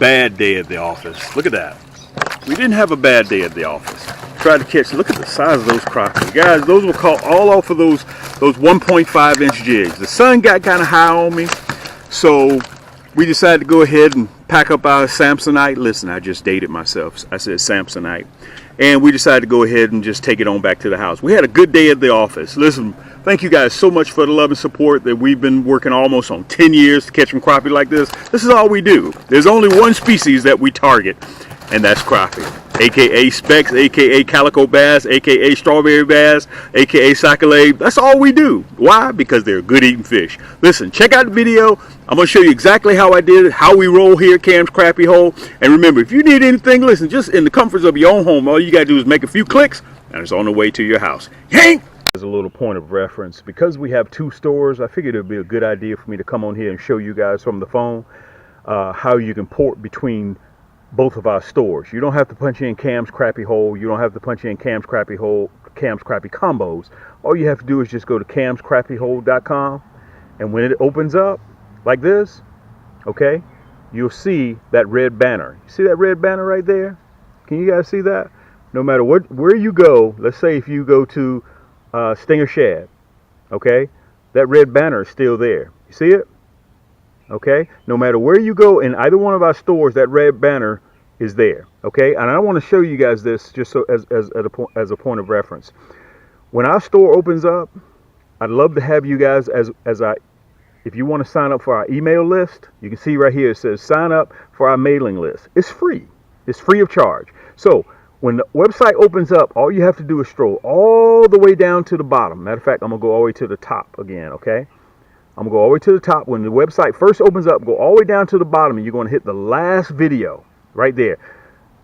bad day at the office. Look at that. We didn't have a bad day at the office. Tried to catch, look at the size of those crappie. Guys, those were caught all off of those 1.5-inch jigs. The sun got kind of high on me, so we decided to go ahead and pack up our Samsonite. Listen, I just dated myself. I said Samsonite. And we decided to go ahead and just take it on back to the house. We had a good day at the office. Listen, thank you guys so much for the love and support that we've been working almost on 10 years to catch some crappie like this. This is all we do. There's only one species that we target, and that's crappie, aka Stiks, aka calico bass, aka strawberry bass, aka sac-a-lait. That's all we do. Why? Because they're good eating fish. Listen, check out the video. I'm going to show you exactly how I did it, how we roll here at Cam's Crappie Hole. And remember, if you need anything, listen, just in the comforts of your own home, all you got to do is make a few clicks, and it's on the way to your house. Yaannk! As a little point of reference, because we have 2 stores, I figured it would be a good idea for me to come on here and show you guys from the phone how you can port between both of our stores. You don't have to punch in Cam's Crappie Hole. You don't have to punch in Cam's Crappie Hole, Cam's Crappie Combos. All you have to do is just go to camscrappiehole.com, and when it opens up like this, okay, you'll see that red banner. You see that red banner right there? Can you guys see that? No matter where you go, let's say if you go to Stinger Shad, okay, that red banner is still there. You see it? Okay, no matter where you go in either one of our stores, that red banner is there. Okay, and I want to show you guys this just so as a point of reference. When our store opens up, I'd love to have you guys if you want to sign up for our email list. You can see right here it says sign up for our mailing list. It's free. It's free of charge. So when the website opens up, all you have to do is scroll all the way down to the bottom. Matter of fact, I'm gonna go all the way to the top again. Okay. I'm going to go all the way to the top. When the website first opens up, go all the way down to the bottom, and you're going to hit the last video right there.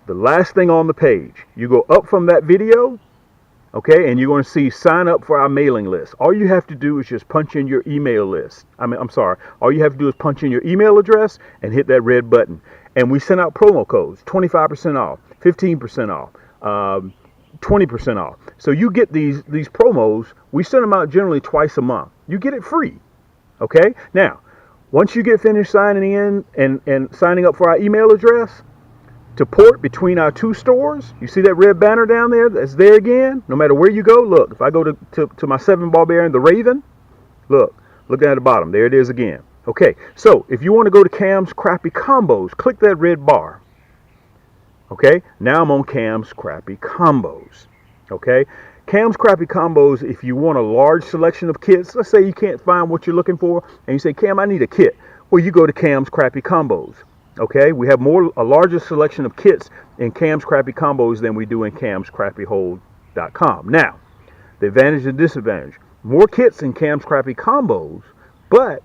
The last thing on the page. You go up from that video, okay, and you're going to see sign up for our mailing list. All you have to do is just punch in your email list. All you have to do is punch in your email address and hit that red button. And we send out promo codes, 25% off, 15% off, 20% off. So you get these promos. We send them out generally twice a month. You get it free. Okay, now, once you get finished signing in and signing up for our email address, to port between our 2 stores, you see that red banner down there that's there again? No matter where you go, look, if I go to my 7 barbarian, the Raven, look at the bottom, there it is again. Okay, so if you want to go to Cam's Crappie Combos, click that red bar. Okay, now I'm on Cam's Crappie Combos. Okay. Cam's Crappie Combos, if you want a large selection of kits, let's say you can't find what you're looking for, and you say, Cam, I need a kit. Well, you go to Cam's Crappie Combos. Okay, we have a larger selection of kits in Cam's Crappie Combos than we do in camscrappiehole.com. Now, the advantage and disadvantage. More kits in Cam's Crappie Combos, but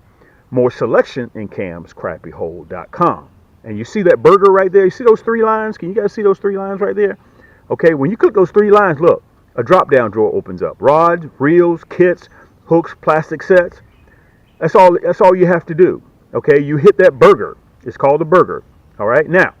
more selection in camscrappiehole.com. And you see that burger right there? You see those 3 lines? Can you guys see those 3 lines right there? Okay, when you click those 3 lines, look. A drop-down drawer opens up. Rods, reels, kits, hooks, plastic sets. That's all you have to do. Okay, you hit that burger. It's called a burger. All right, now,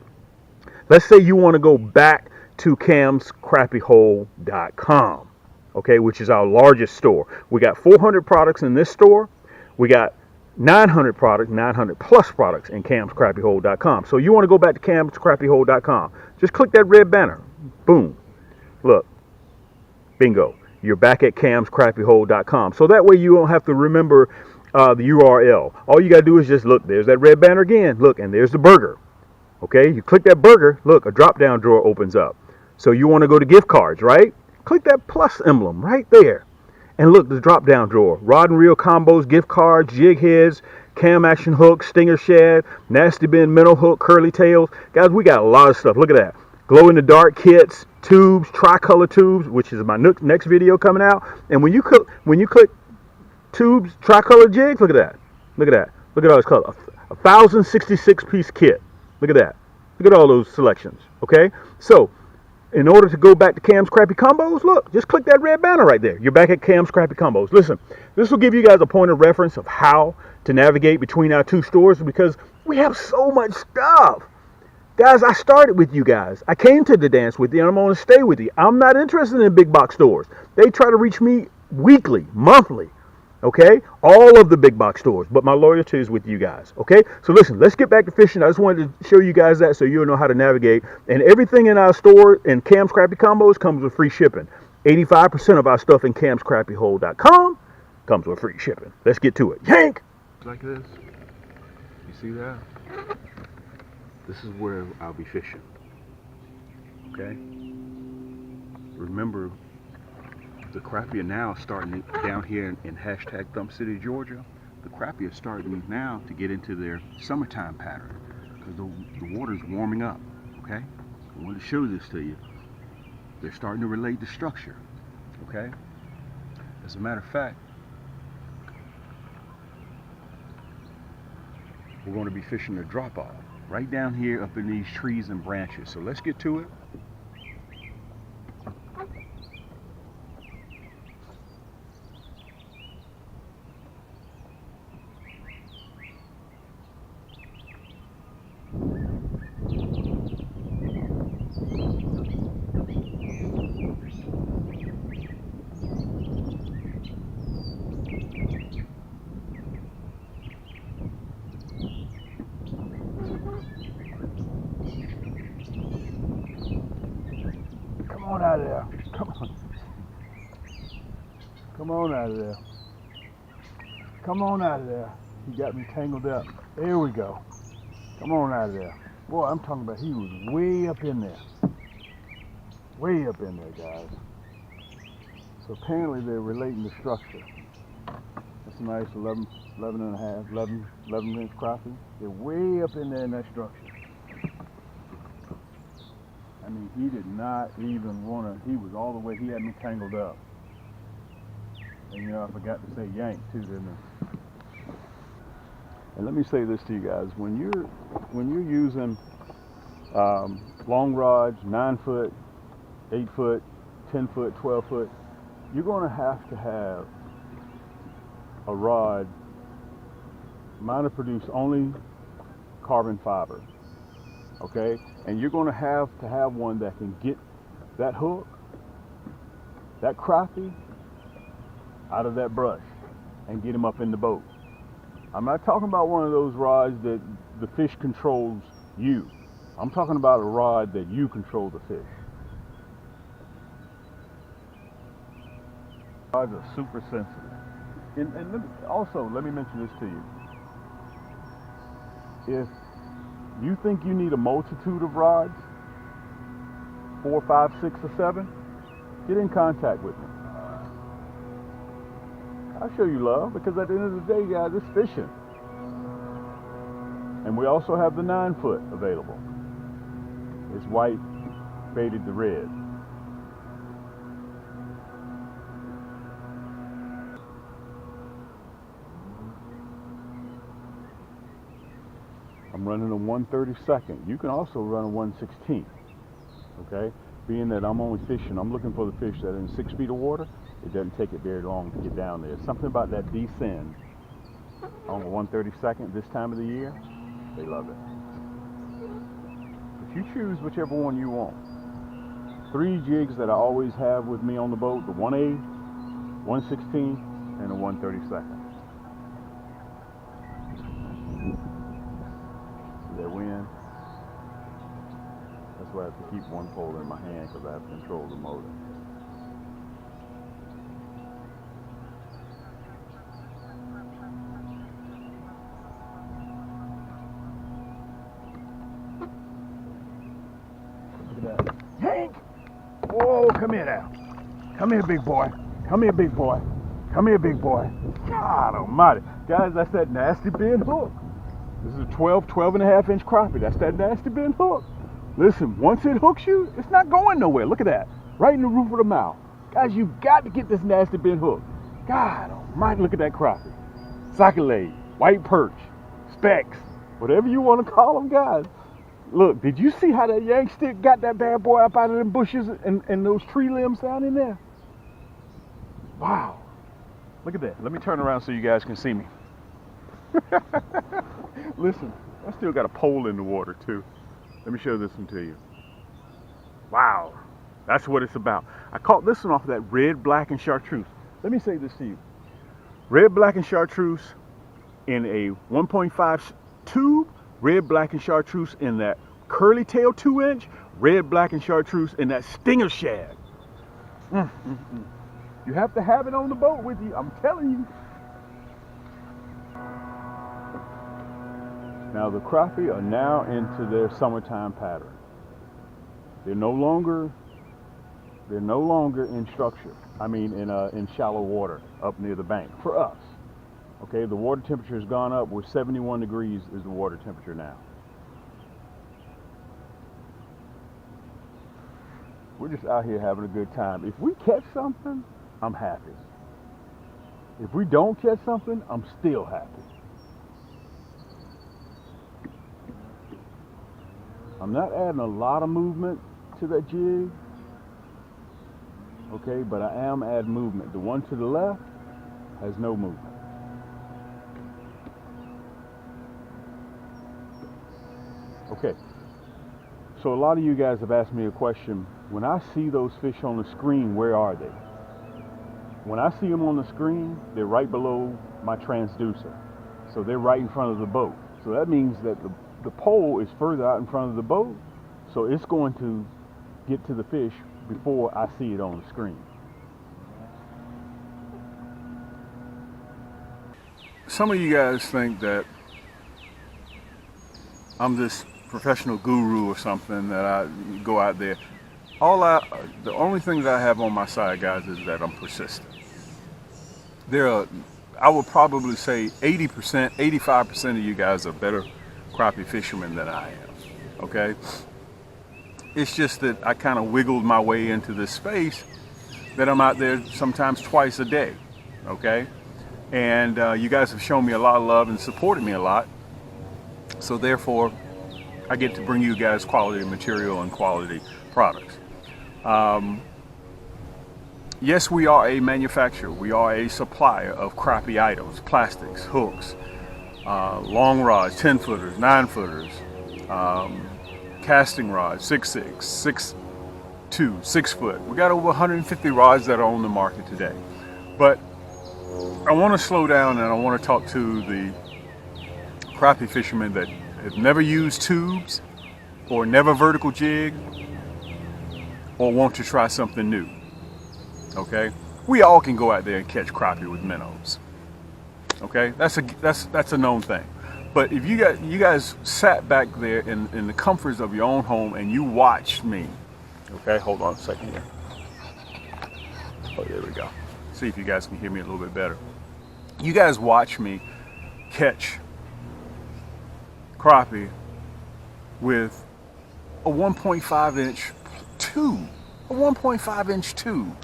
let's say you want to go back to camscrappiehole.com, okay, which is our largest store. We got 400 products in this store. We got 900 plus products in camscrappiehole.com. So you want to go back to camscrappiehole.com. Just click that red banner. Boom. Look. Bingo. You're back at camscrappiehole.com. So that way you don't have to remember the URL. All you got to do is just look. There's that red banner again. Look, and there's the burger. Okay, you click that burger. Look, a drop-down drawer opens up. So you want to go to gift cards, right? Click that plus emblem right there. And look, the drop-down drawer. Rod and reel combos, gift cards, jig heads, cam action hooks, stinger shad, nasty bin, minnow hook, curly tails. Guys, we got a lot of stuff. Look at that. Glow-in-the-dark kits, tubes, tricolor tubes, which is my next video coming out. And when you click tubes, tricolor jigs, look at that. Look at that. Look at all those colors. 1,066-piece kit. Look at that. Look at all those selections. Okay? So, in order to go back to Cam's Crappie Combos, look, just click that red banner right there. You're back at Cam's Crappie Combos. Listen, this will give you guys a point of reference of how to navigate between our 2 stores because we have so much stuff. Guys, I started with you guys. I came to the dance with you, and I'm going to stay with you. I'm not interested in big box stores. They try to reach me weekly, monthly. Okay, all of the big box stores, but my loyalty is with you guys. Okay, so listen, let's get back to fishing. I just wanted to show you guys that so you'll know how to navigate. And everything in our store in Cam's Crappie Combos comes with free shipping. 85% of our stuff in camscrappiehole.com comes with free shipping. Let's get to it. Yank! Like this. You see that? This is where I'll be fishing. Okay? Remember, the crappie are now starting down here in hashtag Thump City, Georgia. The crappie are starting now to get into their summertime pattern because the water is warming up. Okay, I wanted to show this to you. They're starting to relate the structure. Okay, as a matter of fact, we're going to be fishing a drop off right down here up in these trees and branches. So let's get to it. Come on out of there. Come on. Come on out of there. Come on out of there. He got me tangled up. There we go. Come on out of there. Boy, I'm talking about he was way up in there. Way up in there, guys. So apparently they're relating the structure. That's a nice 11 inch crappie. They're way up in there in that structure. I mean, he did not even want to, he was all the way, he had me tangled up. And you know, I forgot to say Yaannk too, didn't I? And let me say this to you guys, when you're using long rods, 9 foot, 8 foot, 10 foot, 12 foot, you're going to have a rod. Mine produce only carbon fiber. Okay, and you're going to have one that can get that hook, that crappie, out of that brush and get him up in the boat. I'm not talking about one of those rods that the fish controls you. I'm talking about a rod that you control the fish. Rods are super sensitive. And also, let me mention this to you. If you think you need a multitude of rods, 4, 5, 6, or 7, get in contact with me. I'll show you love, because at the end of the day, guys, it's fishing. And we also have the 9 foot available. It's white faded to red. I'm running a 1/32. You can also run a 1/16. Okay? Being that I'm only fishing, I'm looking for the fish that are in 6 feet of water. It doesn't take it very long to get down there. Something about that descend on a 1/32 this time of the year, they love it. But you choose whichever one you want. 3 jigs that I always have with me on the boat: the 1/8, 1/16, and a 1/32. That wind. That's why I have to keep one pole in my hand, because I have to control the motor. Look at that. Yaannk! Whoa, come here now. Come here, big boy. Come here, big boy. Come here, big boy. God almighty. Guys, that's that nasty bend hook. This is a 12.5 inch crappie. That's that nasty bend hook. Listen, once it hooks you, it's not going nowhere. Look at that. Right in the roof of the mouth. Guys, you've got to get this nasty bend hook. God almighty, look at that crappie. Socket leg, white perch, specks, whatever you want to call them, guys. Look, did you see how that Yaannk stick got that bad boy up out of them bushes and those tree limbs down in there? Wow. Look at that. Let me turn around so you guys can see me. Listen, I still got a pole in the water too. Let me show this one to you. Wow, that's what it's about. I caught this one off of that red, black, and chartreuse. Let me say this to you. Red, black, and chartreuse in a 1.5 tube, red, black, and chartreuse in that curly tail 2-inch, red, black, and chartreuse in that stinger shad. You have to have it on the boat with you, I'm telling you. Now the crappie are now into their summertime pattern. They're no longer in structure. I mean in shallow water up near the bank for us. Okay, the water temperature has gone up. We're 71 degrees is the water temperature now. We're just out here having a good time. If we catch something, I'm happy. If we don't catch something, I'm still happy. I'm not adding a lot of movement to that jig, okay, but I am adding movement. The one to the left has no movement. Okay, so a lot of you guys have asked me a question. When I see those fish on the screen, where are they? When I see them on the screen, they're right below my transducer. So they're right in front of the boat. So that means that the pole is further out in front of the boat, so it's going to get to the fish before I see it on the screen. Some of you guys think that I'm this professional guru or something, that I go out there. The only thing that I have on my side, guys, is that I'm persistent. I would probably say 80%, 85% of you guys are better crappie fishermen than I am, okay? It's just that I kind of wiggled my way into this space that I'm out there sometimes twice a day, okay? And you guys have shown me a lot of love and supported me a lot. So therefore, I get to bring you guys quality material and quality products. Yes, we are a manufacturer. We are a supplier of crappie items, plastics, hooks, long rods, 10-footers, 9-footers, casting rods, 6'6", 6'2", 6-foot. We got over 150 rods that are on the market today. But I want to slow down and I want to talk to the crappie fishermen that have never used tubes or never vertical jig or want to try something new. Okay, we all can go out there and catch crappie with minnows. Okay, that's a known thing. But if you guys sat back there in the comforts of your own home and you watched me, okay, hold on a second here. Oh, there we go. See if you guys can hear me a little bit better. You guys watch me catch crappie with a 1.5-inch tube, a 1.5-inch tube.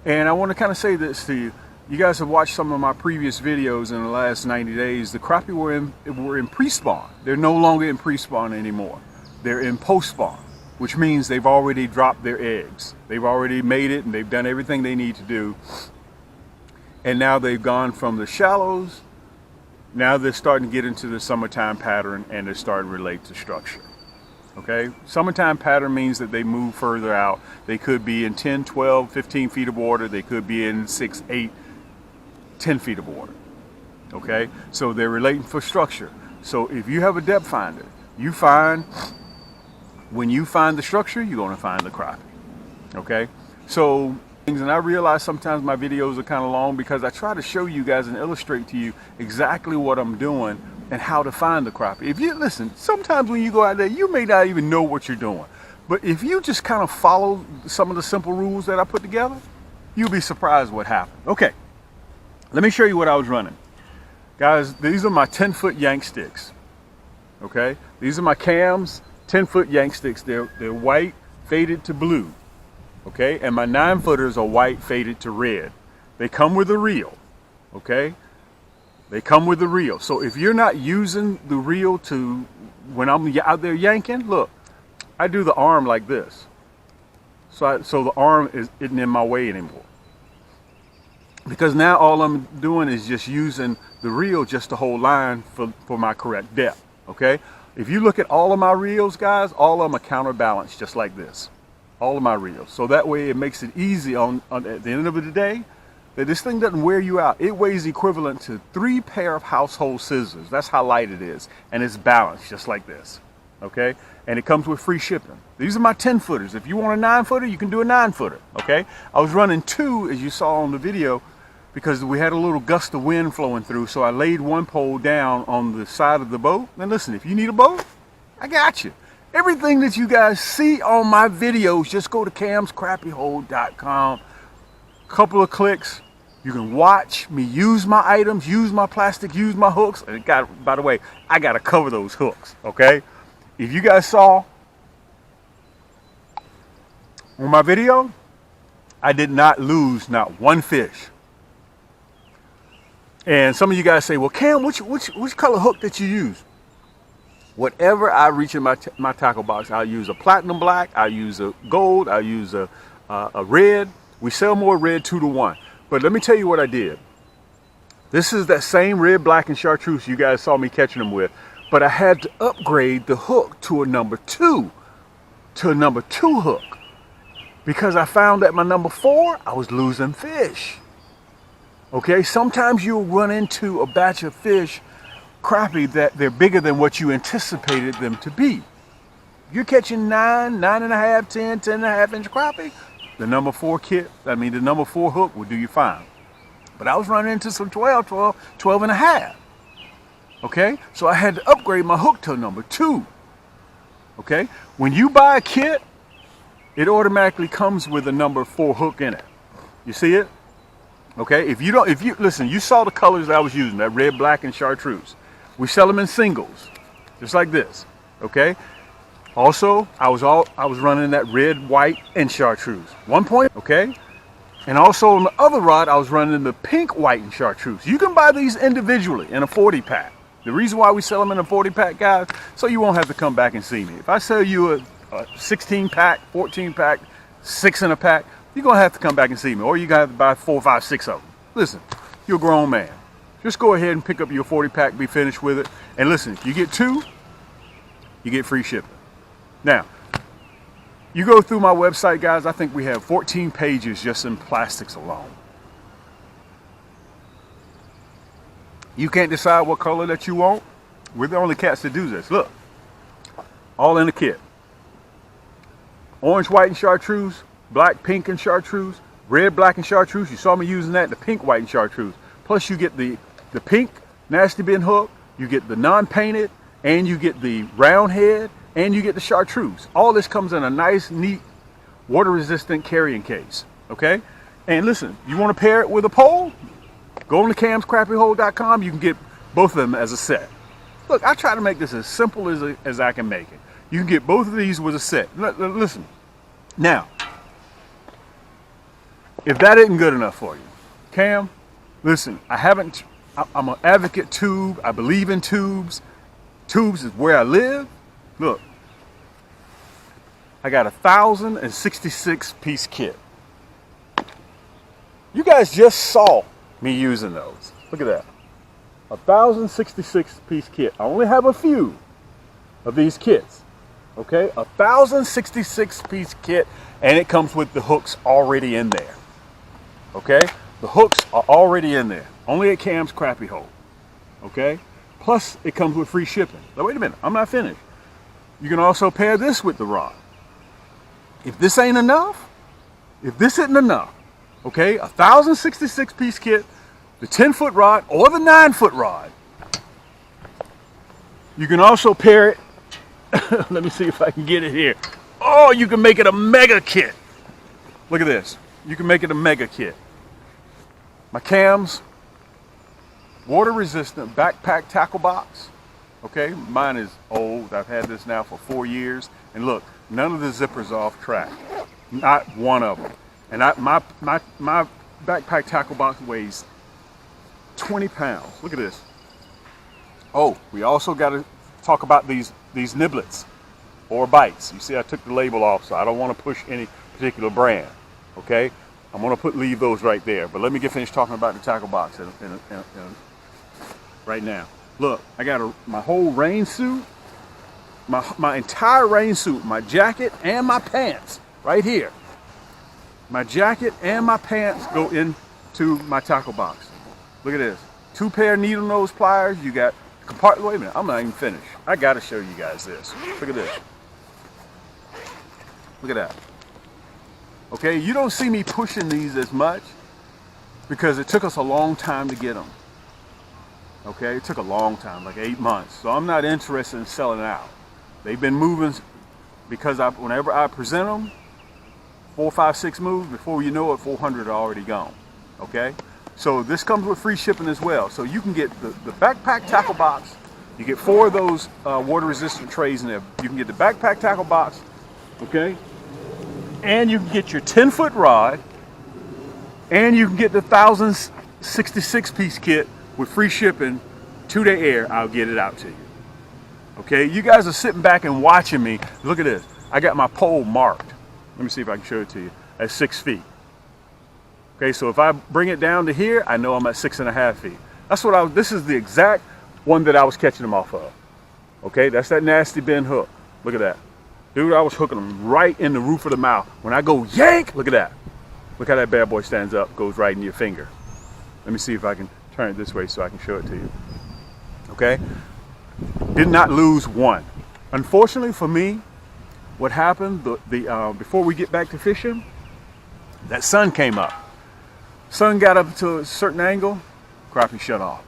And I want to kind of say this to you. You guys have watched some of my previous videos in the last 90 days. The crappie were in pre-spawn. They're no longer in pre-spawn anymore. They're in post-spawn, which means they've already dropped their eggs. They've already made it and they've done everything they need to do. And now they've gone from the shallows. Now they're starting to get into the summertime pattern and they're starting to relate to structure. Okay, summertime pattern means that they move further out. They could be in 10, 12, 15 feet of water. They could be in 6, 8, 10 feet of water. Okay, so they're relating for structure. So if you have a depth finder, when you find the structure, you're going to find the crappie. Okay, so and I realize sometimes my videos are kind of long because I try to show you guys and illustrate to you exactly what I'm doing and how to find the crappie. If you listen, sometimes when you go out there, you may not even know what you're doing. But if you just kind of follow some of the simple rules that I put together, you'll be surprised what happened. Okay, let me show you what I was running. Guys, these are my 10-foot Yaannk sticks. Okay, these are my cams, 10-foot Yaannk sticks. They're white, faded to blue. Okay, and my 9-footers are white, faded to red. They come with a reel. Okay, they come with the reel. So if you're not using the reel to, when I'm out there yanking, look, I do the arm like this. So the arm isn't in my way anymore. Because now all I'm doing is just using the reel just to hold line for my correct depth. Okay, if you look at all of my reels, guys, all of them are counterbalanced just like this. All of my reels. So that way it makes it easy at the end of the day that this thing doesn't wear you out. It weighs equivalent to 3 pair of household scissors. That's how light it is. And it's balanced just like this. Okay? And it comes with free shipping. These are my 10-footers. If you want a 9-footer, you can do a 9-footer. Okay? I was running 2, as you saw on the video, because we had a little gust of wind flowing through. So I laid one pole down on the side of the boat. And listen, if you need a boat, I got you. Everything that you guys see on my videos, just go to camscrappiehold.com. Couple of clicks, you can watch me use my items, use my plastic, use my hooks. And by the way, I gotta cover those hooks. Okay, if you guys saw on my video, I did not lose not one fish. And some of you guys say, well, Cam, which color hook did you use? Whatever I reach in my tackle box, I'll use a platinum black, I'll use a gold, I'll use a red. We sell more red 2-to-1. But let me tell you what I did. This is that same red, black, and chartreuse you guys saw me catching them with. But I had to upgrade the hook to a number 2. To a number 2 hook. Because I found that my number 4, I was losing fish. Okay, sometimes you'll run into a batch of fish, crappie, that they're bigger than what you anticipated them to be. You're catching 9, 9.5, 10, 10.5 inch crappie. The number 4 the number 4 hook will do you fine. But I was running into some 12 and a half. Okay, so I had to upgrade my hook to number 2. Okay, when you buy a kit, it automatically comes with a number 4 hook in it. You see it? Okay, if you listen, you saw the colors that I was using, that red, black, and chartreuse. We sell them in singles, just like this. Okay. Also, I was running that red, white, and chartreuse. 1 point, okay? And also on the other rod, I was running the pink, white, and chartreuse. You can buy these individually in a 40-pack. The reason why we sell them in a 40-pack, guys, so you won't have to come back and see me. If I sell you a 16-pack, 14-pack, 6 in a pack, you're going to have to come back and see me. Or you're going to have to buy 4, 5, 6 of them. Listen, you're a grown man. Just go ahead and pick up your 40-pack, be finished with it. And listen, if you get 2, you get free shipping. Now, you go through my website, guys, I think we have 14 pages just in plastics alone. You can't decide what color that you want. We're the only cats that do this. Look, all in the kit. Orange, white, and chartreuse, black, pink, and chartreuse, red, black, and chartreuse. You saw me using that, the pink, white, and chartreuse. Plus you get the pink nasty bin hook, you get the non-painted, and you get the round head, and you get the chartreuse. All this comes in a nice, neat, water-resistant carrying case, okay? And listen, you want to pair it with a pole? Go on to camscrappiehold.com. You can get both of them as a set. Look, I try to make this as simple as I can make it. You can get both of these with a set. Listen, now, if that isn't good enough for you, Cam, listen, I'm an advocate tube. I believe in tubes. Tubes is where I live. Look, I got a 1,066 piece kit. You guys just saw me using those. Look at that. 1,066 piece kit. I only have a few of these kits. Okay, 1,066 piece kit, and it comes with the hooks already in there. Okay, the hooks are already in there. Only at Cam's Crappie Hold. Okay, plus it comes with free shipping. Now wait a minute, I'm not finished. You can also pair this with the rod. If this ain't enough, if this isn't enough, okay, 1,066 piece kit, the 10-foot rod or the 9-foot rod. You can also pair it. Let me see if I can get it here. Oh, you can make it a mega kit. Look at this. You can make it a mega kit. My Cam's water resistant backpack tackle box. Okay, mine is old. I've had this now for 4 years. And look, none of the zippers are off track. Not one of them. And my backpack tackle box weighs 20 pounds. Look at this. Oh, we also got to talk about these niblets or bites. You see, I took the label off, so I don't want to push any particular brand. Okay, I'm going to leave those right there. But let me get finished talking about the tackle box right now. Look, I got my whole rain suit, my entire rain suit, my jacket and my pants right here. My jacket and my pants go in to my tackle box. Look at this. 2 pair of needle nose pliers. You got compartment. Wait a minute, I'm not even finished. I gotta show you guys this. Look at this. Look at that. Okay, you don't see me pushing these as much because it took us a long time to get them. Okay, it took a long time, like 8 months. So I'm not interested in selling out. They've been moving because whenever I present them, 4, 5, 6 moves, before you know it, 400 are already gone. Okay, so this comes with free shipping as well. So you can get the backpack tackle box. You get 4 of those water resistant trays in there. You can get the backpack tackle box, okay, and you can get your 10-foot rod, and you can get the 1,066 piece kit with free shipping 2-day air. I'll get it out to you. Okay, you guys are sitting back and watching me. Look at this. I got my pole marked. Let me see if I can show it to you. At 6 feet. Okay, so if I bring it down to here, I know I'm at 6.5 feet. That's what this is the exact one that I was catching them off of. Okay, that's that nasty bend hook. Look at that. Dude, I was hooking them right in the roof of the mouth. When I go yank, look at that. Look how that bad boy stands up, goes right in your finger. Let me see if I can turn it this way so I can show it to you. Okay? Did not lose one. Unfortunately for me, what happened, before we get back to fishing, that sun came up. Sun got up to a certain angle, crappie shut off.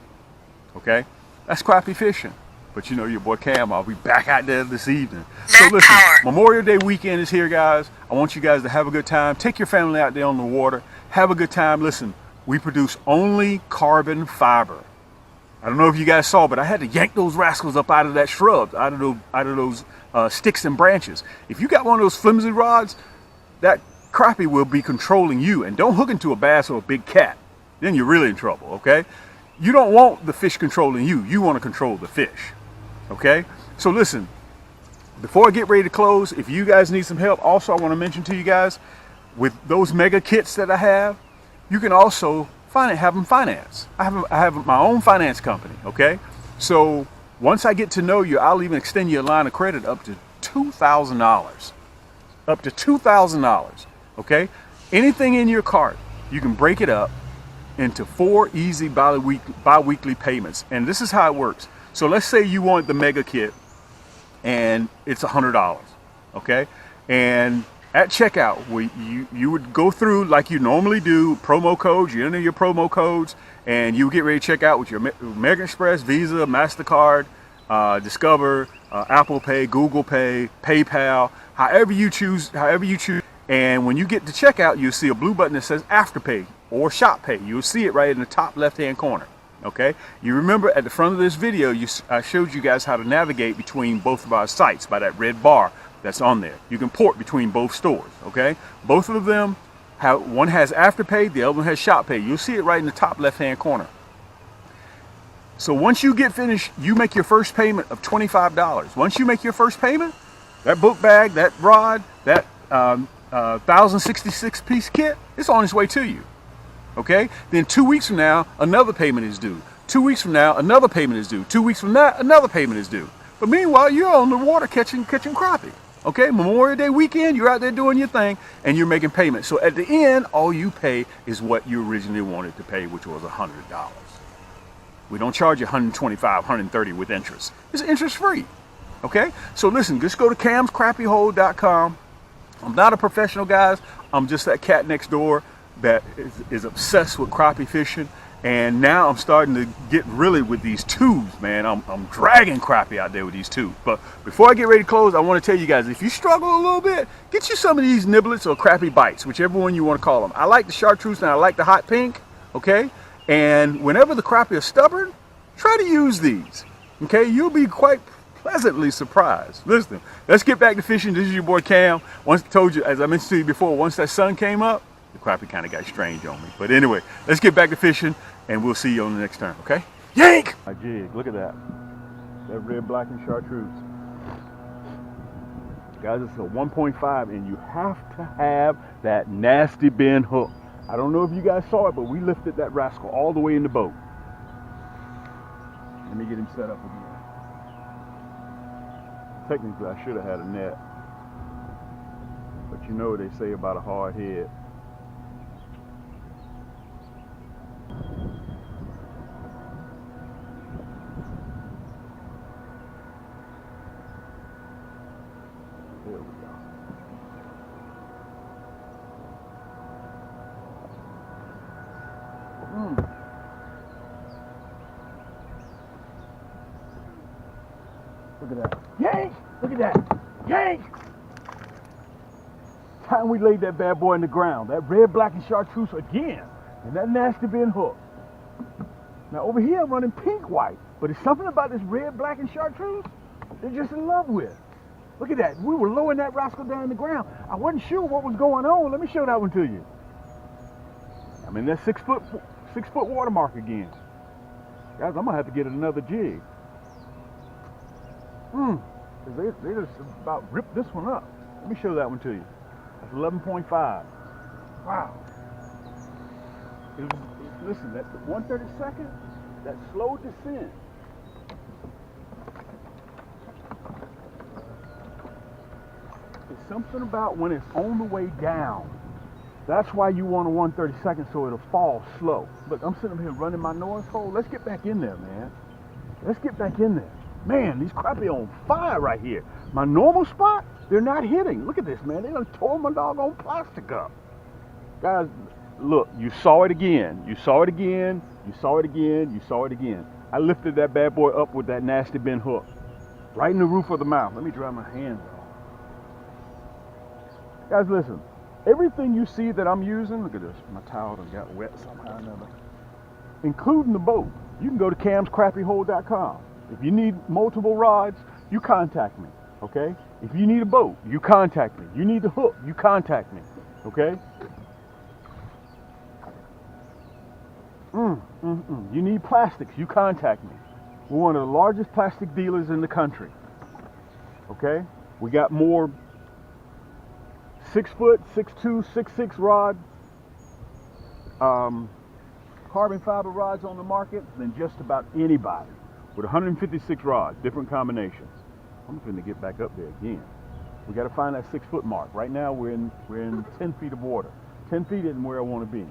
Okay? That's crappie fishing. But you know your boy Cam, I'll be back out there this evening. So listen, Memorial Day weekend is here, guys. I want you guys to have a good time. Take your family out there on the water. Have a good time. Listen, we produce only carbon fiber. I don't know if you guys saw, but I had to yank those rascals up out of that shrub, out of those sticks and branches. If you got one of those flimsy rods, that crappie will be controlling you. And don't hook into a bass or a big cat. Then you're really in trouble, okay? You don't want the fish controlling you. You want to control the fish, okay? So listen, before I get ready to close, if you guys need some help, also I want to mention to you guys, with those mega kits that I have, you can also have them finance. I have my own finance company, okay? So once I get to know you, I'll even extend you a line of credit up to $2,000. Up to $2,000, okay? Anything in your cart, you can break it up into 4 easy bi-weekly payments. And this is how it works. So let's say you want the mega kit and it's $100, okay? And at checkout, you would go through like you normally do, promo codes, you enter your promo codes, and you get ready to check out with your American Express, Visa, MasterCard, Discover, Apple Pay, Google Pay, PayPal, however you choose. And when you get to checkout, you'll see a blue button that says Afterpay or Shop Pay. You'll see it right in the top left-hand corner. Okay, you remember at the front of this video, I showed you guys how to navigate between both of our sites by that red bar that's on there. You can port between both stores, okay? Both of them, one has Afterpay, the other one has Shop Pay. You'll see it right in the top left-hand corner. So once you get finished, you make your first payment of $25. Once you make your first payment, that book bag, that rod, that 1,066 piece kit, it's on its way to you. Okay? Then 2 weeks from now, another payment is due. 2 weeks from now, another payment is due. 2 weeks from that, another payment is due. But meanwhile, you're on the water catching crappie. Okay? Memorial Day weekend, you're out there doing your thing, and you're making payments. So at the end, all you pay is what you originally wanted to pay, which was $100. We don't charge you $125, $130 with interest. It's interest free. Okay? So listen, just go to camscrappiehole.com. I'm not a professional, guys. I'm just that cat next door that is obsessed with crappie fishing, and now I'm starting to get really with these tubes, man. I'm dragging crappie out there with these tubes. But before I get ready to close, I want to tell you guys, if you struggle a little bit, get you some of these niblets or crappie bites, whichever one you want to call them. I like the chartreuse and I like the hot pink, okay? And whenever the crappie are stubborn, try to use these, okay? You'll be quite pleasantly surprised. Listen, let's get back to fishing. This is your boy Cam. Once I told you, as I mentioned to you before, once that sun came up, the crappie kind of got strange on me. But anyway, let's get back to fishing, and we'll see you on the next turn, okay? Yank! My jig, look at that. That red, black, and chartreuse. Guys, it's a 1.5, and you have to have that nasty bend hook. I don't know if you guys saw it, but we lifted that rascal all the way in the boat. Let me get him set up again. Technically, I should have had a net. But you know what they say about a hard head. Look at that. Yaannk! Look at that. Yaannk! Time we laid that bad boy in the ground. That red, black, and chartreuse again. And that nasty bin hook. Now over here I'm running pink, white. But it's something about this red, black, and chartreuse they're just in love with. Look at that. We were lowering that rascal down in the ground. I wasn't sure what was going on. Let me show that one to you. I mean, that 6 foot watermark again. Guys, I'm gonna have to get another jig. They just about ripped this one up. Let me show that one to you. That's 11.5. Wow. Listen, that 1/32nd, that slow descent. It's something about when it's on the way down. That's why you want a 1/32nd, so it'll fall slow. Look, I'm sitting here running my North Pole. Let's get back in there, man. Let's get back in there. Man, these crappie on fire right here. My normal spot, they're not hitting. Look at this, man. They done tore my doggone plastic up. Guys, look, you saw it again. You saw it again. You saw it again. You saw it again. I lifted that bad boy up with that nasty bin hook. Right in the roof of the mouth. Let me dry my hands off. Guys, listen. Everything you see that I'm using, look at this. My towel done got wet somehow or another. Including the boat. You can go to camscrappiehole.com. If you need multiple rods, you contact me, okay? If you need a boat, you contact me. You need the hook, you contact me, okay? You need plastics, you contact me. We're one of the largest plastic dealers in the country, okay? We got more 6 foot, 6'2", 6'6" rod, carbon fiber rods on the market than just about anybody. With 156 rods, different combinations. I'm going to get back up there again. We got to find that 6 foot mark. Right now we're in 10 feet of water. 10 feet isn't where I want to be.